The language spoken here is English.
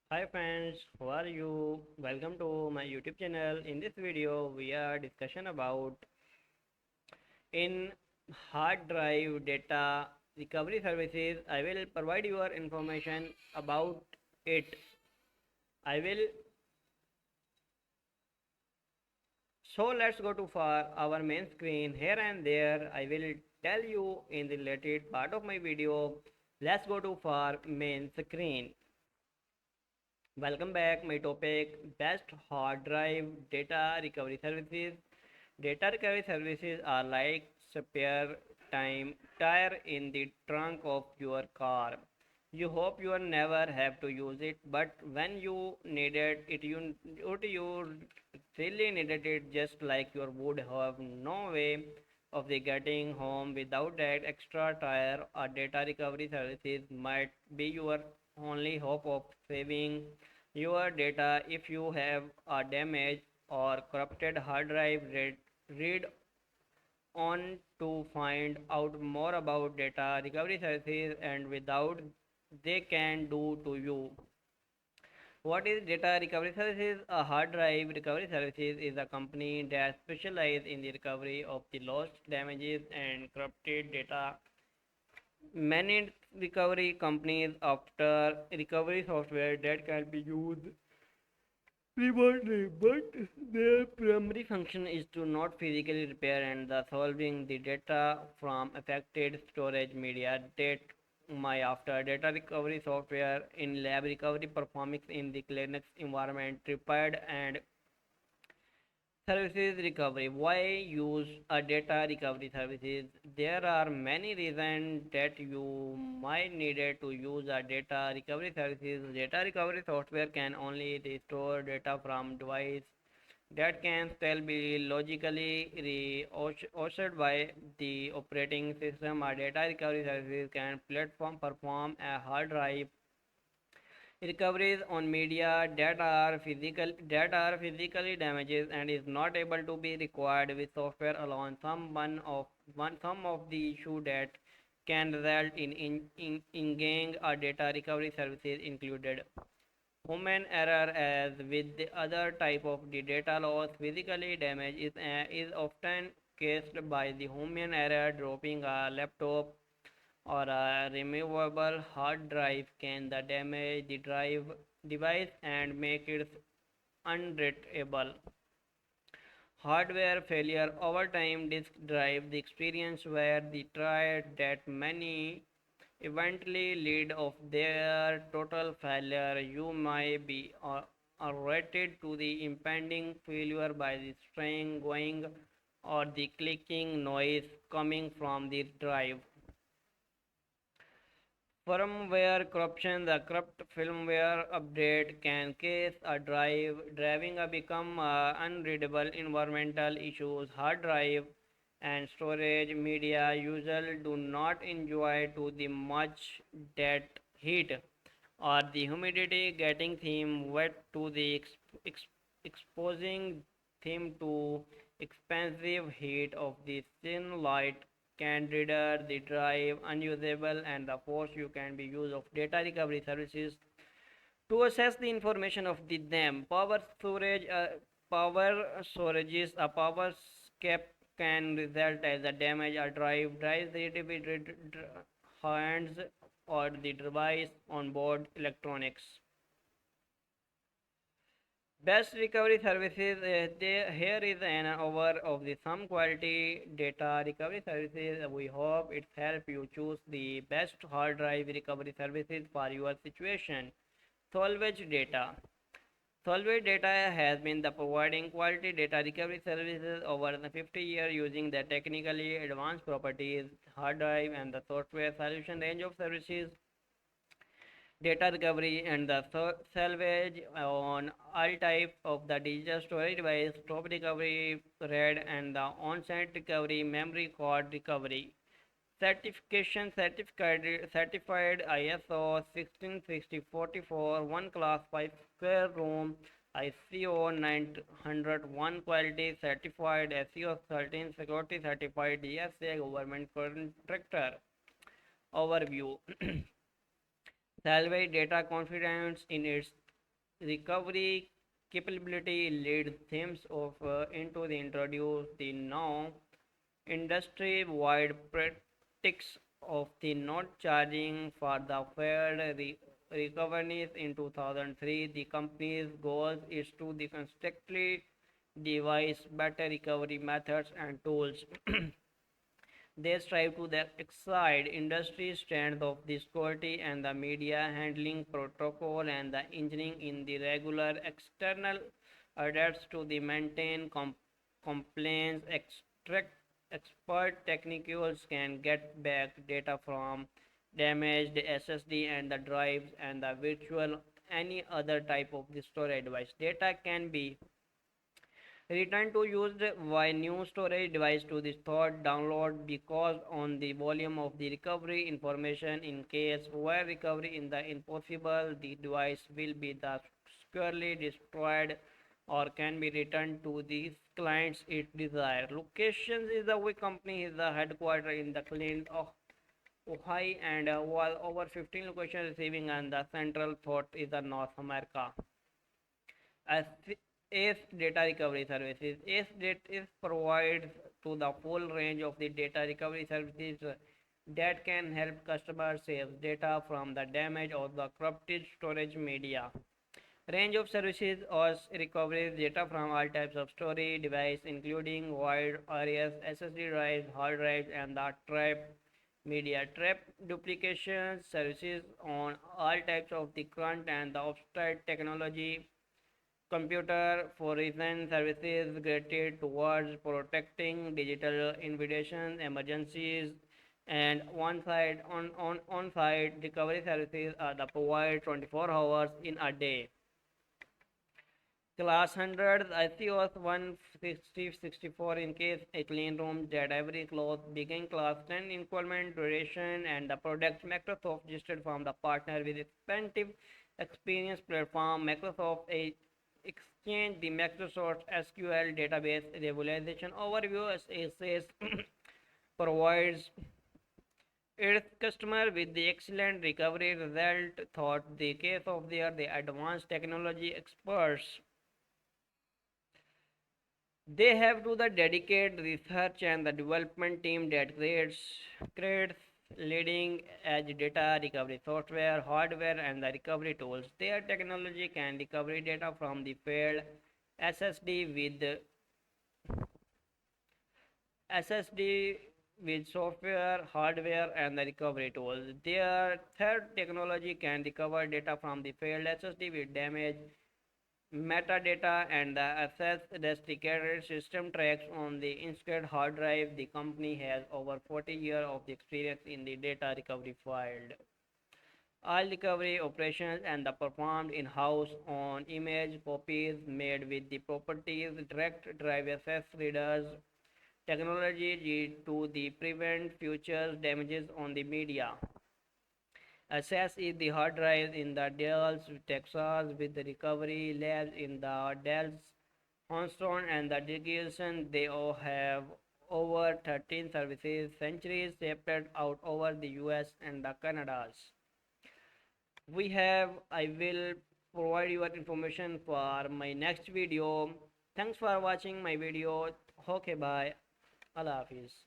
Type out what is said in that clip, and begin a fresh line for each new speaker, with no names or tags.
Hi friends, how are you? Welcome to my YouTube channel. In this video, we are discussion about in hard drive data recovery services. I will provide your information about it. I will let's go to for our main screen here and there. I will tell you in the related part of my video. Let's go to for main screen. Welcome back. My topic best hard drive data recovery services. Data recovery services are like spare time tire in the trunk of your car. You hope you never have to use it, but when you needed it, you really needed it just like you would have no way of the getting home without that extra tire or data recovery services might be your only hope of saving your data if you have a damaged or corrupted hard drive. Read on to find out more about data recovery services and without they can do to you. What is data recovery services? A hard drive recovery services is a company that specializes in the recovery of the lost, damages, and corrupted data. Many recovery companies after recovery software that can be used remotely, but their primary function is to not physically repair and the solving the data from affected storage media. That my after data recovery software in lab recovery performance in the Linux environment repaired and services recovery. Why use a data recovery services? There are many reasons that you might needed to use a data recovery services. Data recovery software can only restore data from device that can still be logically reauthored by the operating system. A data recovery services can platform perform a hard drive recoveries on media that are physically damaged and is not able to be required with software alone. Some of the issue that can result in getting a data recovery services included human error. As with the other type of the data loss, physically damage is often caused by the human error. Dropping a laptop or a removable hard drive can the damage the drive device and make it unreadable. Hardware failure over time disk drive the experience where the tried that many eventually lead of their total failure. You might be alerted to the impending failure by the string going or the clicking noise coming from the drive. Firmware corruption: the corrupt firmware update can cause a drive driving a become unreadable. Environmental issues: hard drive and storage media usually do not enjoy too the much that heat or the humidity, getting them wet to the exposing them to expensive heat of the sunlight can render the drive unusable and the force you can be use of data recovery services to assess the information of the them. Power storages, a power skip can result as a damage a drives the hands or the device on board electronics. Best recovery services. Here is an over of the some quality data recovery services. We hope it help you choose the best hard drive recovery services for your situation. Solvage data. Solvay Data has been the providing quality data recovery services over the 50 years using the technically advanced properties, hard drive, and the software solution range of services, data recovery, and the salvage on all types of the digital storage device, top recovery, RAID, and the on-site recovery, memory card recovery. Certification certified ISO 16644 1 class 5 square room ICO 901 quality certified SEO 13 security certified DSA government contractor. Overview. Salvage data confidence in its recovery capability lead themes of into the introduce the now industry-wide practice of the not charging for the failed recoveries in 2003. The company's goal is to consistently devise better recovery methods and tools. They strive to excite industry strength of the security and the media handling protocol and the engineering in the regular external audits to the maintain compliance. Extract expert technicals can get back data from damaged SSD and the drives and the virtual any other type of the storage device. Data can be return to used by new storage device to the stored download because on the volume of the recovery information in case where recovery in the impossible the device will be the securely destroyed or can be returned to the clients it desire. Locations is the way company is the headquarter in the Cleveland of Ohio and while over 15 locations receiving and the central thought is the North America. As ACE data recovery services. ACE data provides to the full range of the data recovery services that can help customers save data from the damage or the corrupted storage media. Range of services or recovers data from all types of storage device including wide areas, SSD drives, hard drives and the trap media trap duplication services on all types of the current and the obscure technology computer for reason services graded towards protecting digital invitations, emergencies, and on-site recovery services are the provide 24 hours in a day. Class 100 ICOS 160-64 in case a clean room that every cloth begin class 10 equipment duration and the products Microsoft registered from the partner with expensive experience platform Microsoft a exchange the Microsoft SQL database regularization overview as says provides its customer with the excellent recovery result thought the case of the advanced technology experts they have to the dedicated research and the development team that creates leading edge data recovery software, hardware, and the recovery tools. Their technology can recover data from the failed SSD SSD with software, hardware, and the recovery tools. Their third technology can recover data from the failed SSD with damage metadata and the access restricted system tracks on the installed hard drive. The company has over 40 years of experience in the data recovery field. All recovery operations and the performed in-house on image copies made with the properties direct drive access readers technology to the prevent future damages on the media. Access is the hard drive in the Dallas, Texas, with the recovery labs in the Dallas, Houston, and the Dickinson. They all have over 13 services, centuries spread out over the US and the Canadas. I will provide you information for my next video. Thanks for watching my video. Okay, bye. Allah Hafiz.